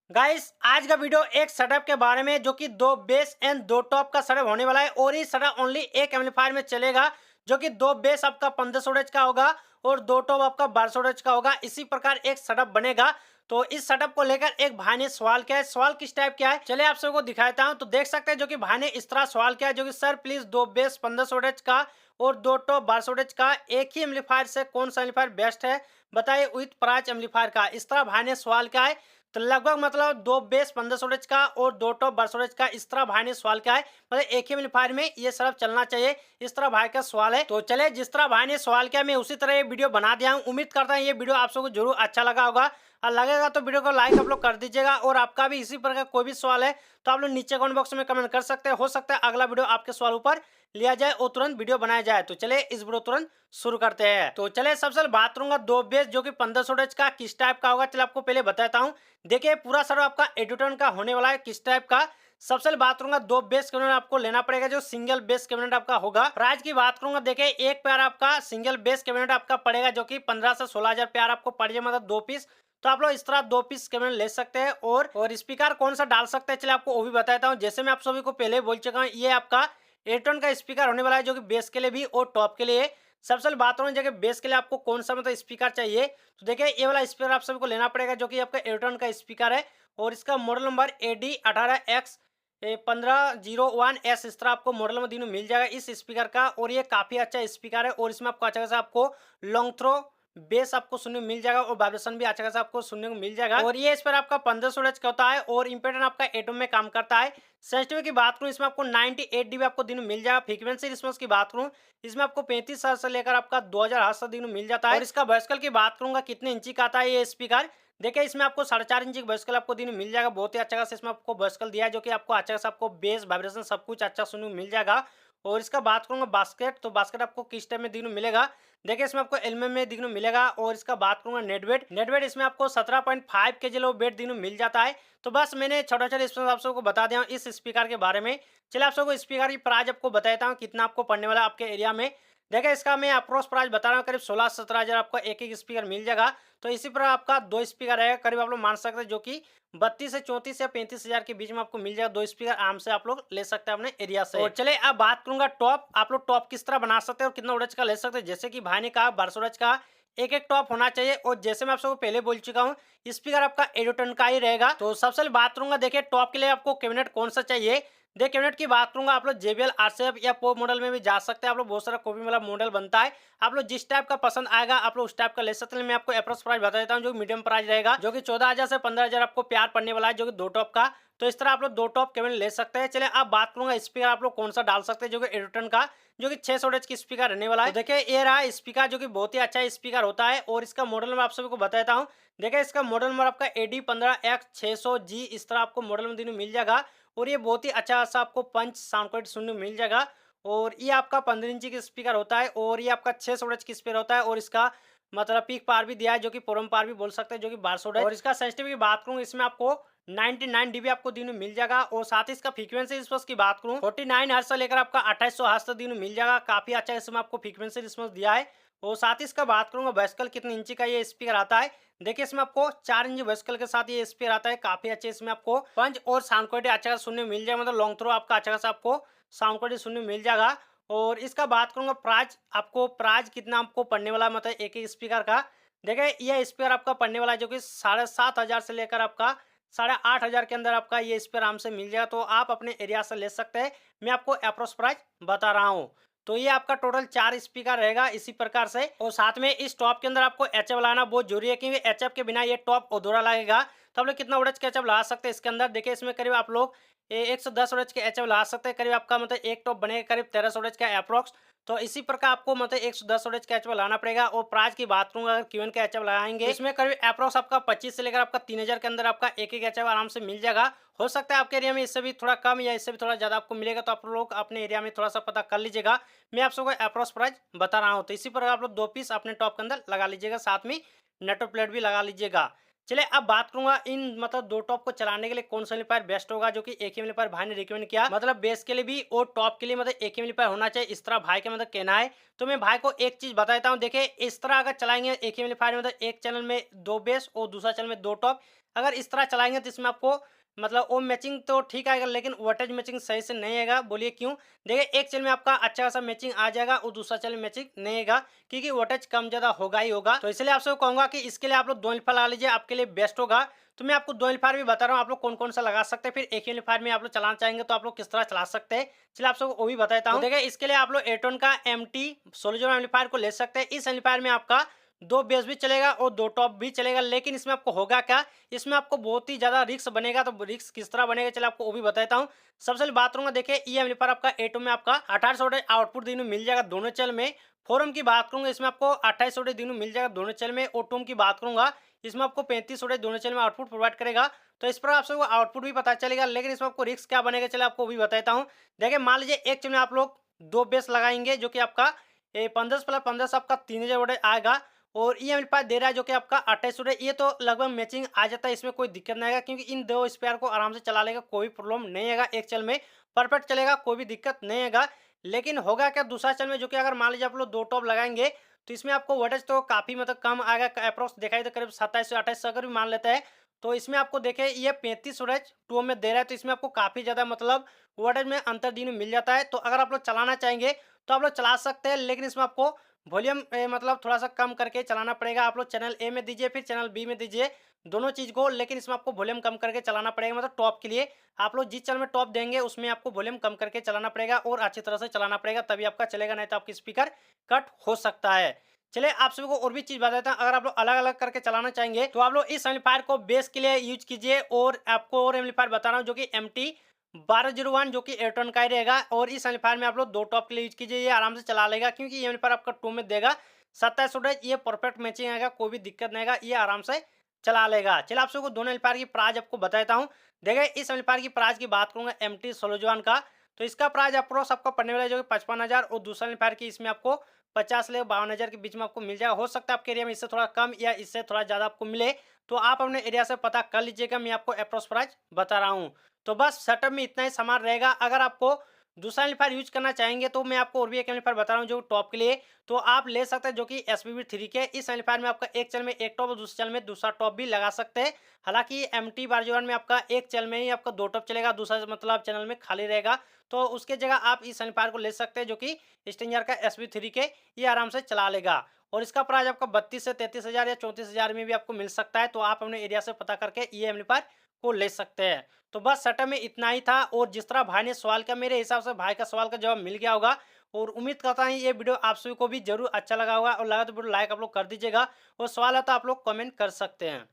Guys आज का video एक सेटअप के बारे में जो कि दो बेस एंड दो टॉप का सेटअप होने वाला है और ये सेटअप ओनली एक एम्पलीफायर में चलेगा जो कि दो बेस आपका 1500 हर्ट्ज का होगा और दो टॉप आपका 1200 हर्ट्ज का होगा। इसी प्रकार एक सेटअप बनेगा। तो इस सेटअप को लेकर एक भाई ने सवाल किया है। सवाल किस टाइप क्या है चलिए आप सबको दिखाता हूं। तो देख सकते हैं जो कि भाई ने इस तरह सवाल किया है जो कि सर प्लीज दो बेस 1500 हर्ट्ज का और दो टॉप 1200 हर्ट्ज का एक ही एम्पलीफायर से कौन सा एम्पलीफायर बेस्ट है बताइए विथ प्राइस एम्पलीफायर का। इस तरह भाई ने सवाल किया है। तो लगभग मतलब दो बेस 1500 हर्ट्ज का और दो टॉप 1200 हर्ट्ज का इस तरह भाई ने सवाल किया है। मतलब एक ही एम्पलीफायर में ये सब चलना चाहिए, इस तरह भाई का सवाल है। तो चले जिस तरह भाई ने सवाल किया मैं उसी तरह ये वीडियो बना दिया हूँ। उम्मीद करता हूँ ये वीडियो आप सबको जरूर अच्छा लगा होगा और लगेगा तो वीडियो को लाइक आप लोग कर दीजिएगा। और आपका भी इसी प्रकार कोई भी सवाल है तो आप लोग नीचे कमेंट बॉक्स में कमेंट कर सकते हैं। हो सकता है अगला वीडियो आपके सवाल ऊपर लिया जाए और तुरंत वीडियो बनाया जाए। तो चले इस वीडियो तुरंत शुरू करते हैं। तो चले सबसे पहले बात करूंगा दो बेस जो कि 1500 हर्ट्ज का किस टाइप का होगा। चलिए आपको पहले बताता हूँ। देखिए पूरा सर आपका एडुटन का होने वाला है किस टाइप का। सबसे पहले बात करूंगा दो बेस कैबिनेट आपको लेना पड़ेगा जो सिंगल बेस कैबिनेट आपका होगा। प्राइस की बात करूंगा देखिए एक पेयर आपका सिंगल बेस कैबिनेट आपका पड़ेगा जो कि 15 से 16,000 पेयर आपको पड़ जाए मतलब दो पीस। तो आप लोग इस तरह दो पीस कैबिनेट ले सकते हैं। और स्पीकर कौन सा डाल सकते हैं चलिए आपको वो भी बताता हूँ। जैसे मैं आप सभी को पहले बोल चुका हूँ ये आपका एयरटोन का स्पीकर होने वाला है जो कि बेस के लिए भी और टॉप के लिए। सबसे पहले बात करूं जगह बेस के लिए आपको कौन सा मतलब स्पीकर चाहिए। तो देखिए ये वाला स्पीकर आप सभी को लेना पड़ेगा जो कि आपका एयरटोन का स्पीकर है और इसका मॉडल नंबर AD18X1501S इस तरह आपको मॉडल नंबर तीनों मिल जाएगा इस स्पीकर का। और ये काफी अच्छा स्पीकर है और इसमें आपको अच्छा खासा आपको लॉन्ग थ्रो बेस आपको सुनने को मिल जाएगा और वाइब्रेशन भी अच्छा खासा आपको सुनने को मिल जाएगा। और ये इस पर आपका 1500 हर्ट्ज का होता है और इम्पेडेंस आपका एटम में काम करता है। सेंसिटिविटी की बात करूं इसमें आपको 98 डीबी आपको दिन में मिल जाएगा। फ्रीक्वेंसी रिस्पांस की बात करूं इसमें आपको 35 हर्ट्ज से लेकर आपका 2000 हर्ट्ज तक दिन में मिल जाता है। और इसका वॉइसकल की बात करूंगा कितने इंची का आता है ये स्पीकर। देखिए इसमें आपको 4.5 इंची वॉइसकल आपको दिन में मिल जाएगा। बहुत ही अच्छा खासा इसमें आपको वॉइसकल दिया है जो कि आपको अच्छा खासा आपको बेस वाइब्रेशन सब कुछ अच्छा सुनने को मिल जाएगा। और इसका बात करूंगा बास्केट तो बास्केट आपको किस टाइप में दिखने को मिलेगा। देखिए इसमें आपको एल्यूमिनियम में दिखने को मिलेगा। और इसका बात करूंगा नेट वेट इसमें आपको 17.5 केजी लो वेट दिखने को मिल जाता है। तो बस मैंने छोटा छोटा इसमें आप सबको बता दिया हूँ इस स्पीकर के बारे में। चलिए आप सबको स्पीकर की प्राइस आपको बताता हूँ कितना आपको पड़ने वाला है आपके एरिया में। देखिए इसका मैं अप्रोक्स प्राइस बता रहा हूँ करीब 16-17 हज़ार आपको एक एक स्पीकर मिल जाएगा। तो इसी पर आपका दो स्पीकर रहेगा करीब आप लोग मान सकते हैं जो कि 32 से 34 या 35 हज़ार के बीच में आपको मिल जाएगा। दो स्पीकर आराम से आप लोग ले सकते हैं अपने एरिया से। और चले अब बात करूंगा टॉप आप लोग टॉप किस तरह बना सकते हैं और कितना वोल्टेज का ले सकते हैं। जैसे कि भाई ने कहा 1200 वोल्टेज का एक एक टॉप होना चाहिए। और जैसे मैं आप सबको पहले बोल चुका हूँ स्पीकर आपका एडोटन का ही रहेगा। तो सबसे पहले बात करूंगा देखिए टॉप के लिए आपको कैबिनेट कौन सा चाहिए। देखिए कैबिनेट की बात करूंगा आप लोग JBL RCF या पॉप मॉडल में भी जा सकते हैं। आप लोग बहुत सारा कॉपी वाला मॉडल बनता है। आप लोग जिस टाइप का पसंद आएगा आप लोग उस टाइप का ले सकते हैं। मैं आपको अप्रोक्स प्राइस बता देता हूँ जो मीडियम प्राइस रहेगा जो कि 14,000 से 15,000 आपको प्यार पड़ने वाला है जो कि दो टॉप का। तो इस तरह आप लोग दो टॉप कैबिनेट ले सकते हैं। चलिए अब बात करूंगा स्पीकर आप लोग कौन सा डाल सकते हैं जो कि एडोटन का जो कि 600 हर्ट्ज की स्पीकर रहने वाला है। तो देखिए ये रहा स्पीकर जो कि बहुत ही अच्छा स्पीकर होता है। और इसका मॉडल नंबर आप सभी को बताता हूँ। देखिए इसका मॉडल नंबर आपका AD15X600G इस तरह आपको मॉडल नंबर मिल जाएगा। और ये बहुत ही अच्छा सा आपको पंच साउंड क्वालिटी सुनने को मिल जाएगा। और ये आपका 15 इंची की स्पीकर होता है और ये आपका 600 हर्ट्ज की स्पीकर होता है। और इसका मतलब पीक पार भी दिया है जो कि परम पार भी बोल सकते हैं जो कि 1200 है। और इसका सेंसिटिविटी की बात करूँ इसमें आपको 99 डीबी आपको दिन में मिल जाएगा। और साथ ही इसका फ्रीक्वेंसी रिस्पांस की बात करूँ 49 हर्ट्ज से लेकर आपका 2800 हर्ट्ज तक दिन में मिल जाएगा। काफी अच्छा इसमें आपको फ्रीक्वेंसी रिस्पांस दिया है। और साथ ही इसका बात करूंगा वॉइसकल कितने इंची का ये स्पीकर आता है। देखिए इसमें आपको 4 इंच वॉइसकल के साथ ये स्पीकर आता है। काफी अच्छे इसमें आपको पंच और साउंड क्वालिटी अच्छा खासा सुनने में मिल जाएगा। मतलब लॉन्ग थ्रो आपका अच्छा खासा आपको साउंड क्वालिटी सुनने में मिल जाएगा। और इसका बात करूंगा प्राइस आपको प्राइस कितना आपको पड़ने वाला है मतलब एक एक स्पीकर का। देखिए यह स्पीकर आपका पड़ने वाला है जो कि 7,500 से लेकर आपका 8,500 के अंदर आपका ये स्पीकर आराम से मिल जाएगा। तो आप अपने एरिया से ले सकते हैं। मैं आपको अप्रोक्स प्राइस बता रहा हूँ। तो ये आपका टोटल 4 स्पीकर रहेगा इसी प्रकार से। और साथ में इस टॉप के अंदर आपको HF लगाना बहुत जरूरी है क्योंकि HF के बिना ये टॉप अधूरा लगेगा। तो आप लोग कितना वोल्टेज के HF लगा सकते हैं इसके अंदर। देखिए इसमें करीब आप लोग 110 वोल्टेज के HF लगा सकते हैं। करीब आपका मतलब एक टॉप बनेगा करीब 1300 वोल्टेज का अप्रोक्स। तो इसी प्रकार आपको मतलब 110 वोल्टेज का HF लगाना पड़ेगा। और प्राइस की बात करूंगा अगर क्यूएन का HF लगाएंगे इसमें करीब अप्रोक्स आपका 25 से लेकर आपका 3000 के अंदर आपका एक एक HF आराम से मिल जाएगा। हो सकता है आपके एरिया में इससे भी थोड़ा कम या इससे भी थोड़ा ज्यादा आपको मिलेगा। तो आप लोग अपने एरिया में थोड़ा सा पता कर लीजिएगा। मैं आप सबको अप्रोक्स प्राइस बता रहा हूँ। तो इसी प्रकार आप लोग दो पीस अपने टॉप के अंदर लगा लीजिएगा साथ में नेटो प्लेट भी लगा लीजिएगा। चलिए अब बात करूंगा इन मतलब दो टॉप को चलाने के लिए कौन सा एम्पलीफायर बेस्ट होगा जो कि एक ही एम्पलीफायर भाई ने रिकमेंड किया। मतलब बेस के लिए भी और टॉप के लिए मतलब एक ही एम्पलीफायर होना चाहिए इस तरह भाई का मतलब कहना है। तो मैं भाई को एक चीज बताता हूँ। देखिए इस तरह अगर चलाएंगे एक ही एम्पलीफायर मतलब एक चैनल में दो बेस और दूसरा चैनल में दो टॉप अगर इस तरह चलाएंगे तो इसमें आपको मतलब ओम मैचिंग तो ठीक आएगा, लेकिन वोल्टेज मैचिंग सही से नहीं आएगा। बोलिए क्यों? देखिए, एक चैनल में आपका अच्छा खासा मैचिंग आ जाएगा और दूसरा चैनल मैचिंग नहीं आएगा, क्योंकि वोल्टेज कम ज्यादा होगा ही होगा। तो इसलिए आपसे कहूंगा कि इसके लिए आप लोग 2 एम्पलीफायर लगा लीजिए, आपके लिए बेस्ट होगा। तो मैं आपको 2 एम्पलीफायर भी बता रहा हूँ, आप लोग कौन कौन सा लगा सकते हैं, फिर एक ही एम्पलीफायर में आप लोग चलाना चाहेंगे तो आप लोग किस तरह चला सकते हैं, चलिए आप सबको वो भी बताता हूँ। तो देखिए, इसके लिए आप लोग एटोन का MT 16 एम्पलीफायर को ले सकते हैं। इस एम्पलीफायर में आपका 2 बेस भी चलेगा और 2 टॉप भी चलेगा, लेकिन इसमें आपको होगा क्या, इसमें आपको बहुत ही ज्यादा रिस्क बनेगा। तो रिस्क किस तरह बनेगा, चलिए आपको वो भी बताता हूँ। सबसे पहले बात करूंगा, देखिए ये एम्पलीफायर आपका एटो में आपका 1800 वोल्टेज आउटपुट दिन में मिल जाएगा दोनों चैनल में। 4 ओम की बात करूंगा, इसमें आपको 2800 वोल्टेज दिन में मिल जाएगा दोनों चैनल में। और 2 ओम की बात करूंगा, इसमें आपको 35 वोल्टेज दोनों चैनल में आउटपुट प्रोवाइड करेगा। तो इस पर आप सबको आउटपुट भी पता चलेगा, लेकिन इसमें आपको रिस्क क्या बनेगा, चलिए आपको वो भी बताता हूँ। देखिए, मान लीजिए एक चैनल में आप लोग 2 बेस लगाएंगे, जो कि आपका 15 प्लस 15 से आपका 3000 वोल्टेज आएगा। और ये एम्पलीफायर दे रहा है जो कि आपका 28 वोल्ट, ये तो लगभग मैचिंग आ जाता है, इसमें कोई दिक्कत नहीं आएगा, क्योंकि इन 2 स्पेयर को आराम से चला लेगा, कोई प्रॉब्लम नहीं आएगा। एक चैनल में परफेक्ट चलेगा, कोई भी दिक्कत नहीं आएगा। लेकिन होगा क्या दूसरा चैनल में, जो कि अगर मान लीजिए आप लोग 2 टॉप लगाएंगे तो इसमें आपको वोल्टेज तो काफी मतलब कम आएगा, अप्रोक्स देखा जाए तो करीब 27 से 28 अगर भी मान लेते हैं। तो इसमें आपको देखे ये 35 वोल्टेज 2 में दे रहा है, तो इसमें आपको काफी ज्यादा मतलब वोल्टेज में अंतर दिन में मिल जाता है। तो अगर आप लोग चलाना चाहेंगे तो आप लोग चला सकते हैं, लेकिन इसमें आपको वॉल्यूम मतलब थोड़ा सा कम करके चलाना पड़ेगा। आप लोग चैनल ए में दीजिए, फिर चैनल बी में दीजिए, दोनों चीज को, लेकिन इसमें आपको वॉल्यूम कम करके चलाना पड़ेगा। मतलब टॉप के लिए आप लोग जिस चैनल में टॉप देंगे उसमें आपको वॉल्यूम कम करके चलाना पड़ेगा और अच्छी तरह से चलाना पड़ेगा, तभी आपका चलेगा, नहीं तो आपकी स्पीकर कट हो सकता है। चलिए आप सभी को और भी चीज बता देता हूँ, अगर आप लोग अलग अलग करके चलाना चाहेंगे तो आप लोग इस एम्पलीफायर को बेस के लिए यूज कीजिए। और आपको और एम्पलीफायर बता रहा हूँ जो कि MT 1201 जो कि एयरटोन का ही रहेगा। और इस एम्पलीफायर में आप लोग 2 टॉप के लिए यूज कीजिए, ये आराम से चला लेगा, क्योंकि ये एम्पलीफायर आपका 2 में देगा 27 वोल्टेज, ये परफेक्ट मैचिंग आएगा, कोई भी दिक्कत नहीं आएगा, ये आराम से चला लेगा। चलिए आप सबको दोनों एम्पलीफायर की प्राइस आपको बताता हूँ। देखिए, इस एम्पलीफायर की प्राइस की बात करूंगा MT 1601 का, तो इसका प्राइस अप्रोक्स आपको पड़ने वाला है जो कि 55,000। और दूसरा एम्पलीफायर की इसमें आपको 50 से 52,000 के बीच में आपको मिल जाएगा। हो सकता है आपके एरिया में इससे थोड़ा कम या इससे थोड़ा ज्यादा आपको मिले, तो आप अपने एरिया से पता कर लीजिएगा, मैं आपको अप्रोक्स प्राइस बता रहा हूँ। तो बस सेटअप में इतना ही सामान रहेगा। अगर आपको दूसरा एम्पलीफायर यूज करना चाहेंगे तो मैं आपको और भी एक एम्पलीफायर बता रहा हूँ जो टॉप के लिए, तो आप ले सकते हैं जो कि SPB3 के। इस एम्पलीफायर में आपका एक चैनल में एक टॉप और दूसरे चैनल में दूसरा टॉप भी लगा सकते हैं। हालांकि MT 1201 में आपका एक चैनल में ही आपका 2 टॉप चलेगा, दूसरा मतलब चैनल में खाली रहेगा। तो उसके जगह आप इस एम्पलीफायर को ले सकते हैं जो कि स्ट्रेंजर का SPB3 के, ये आराम से चला लेगा। और इसका प्राइस आपका 32 से 33,000 या 34,000 में भी आपको मिल सकता है। तो आप अपने एरिया से पता करके ये एम्पलीफायर को ले सकते हैं। तो बस सेटअप में इतना ही था। और जिस तरह भाई ने सवाल किया, मेरे हिसाब से भाई का सवाल का जवाब मिल गया होगा। और उम्मीद करता हूँ ये वीडियो आप सभी को भी जरूर अच्छा लगा होगा, और लगा तो वीडियो लाइक आप लोग कर दीजिएगा, और सवाल है तो आप लोग कमेंट कर सकते हैं।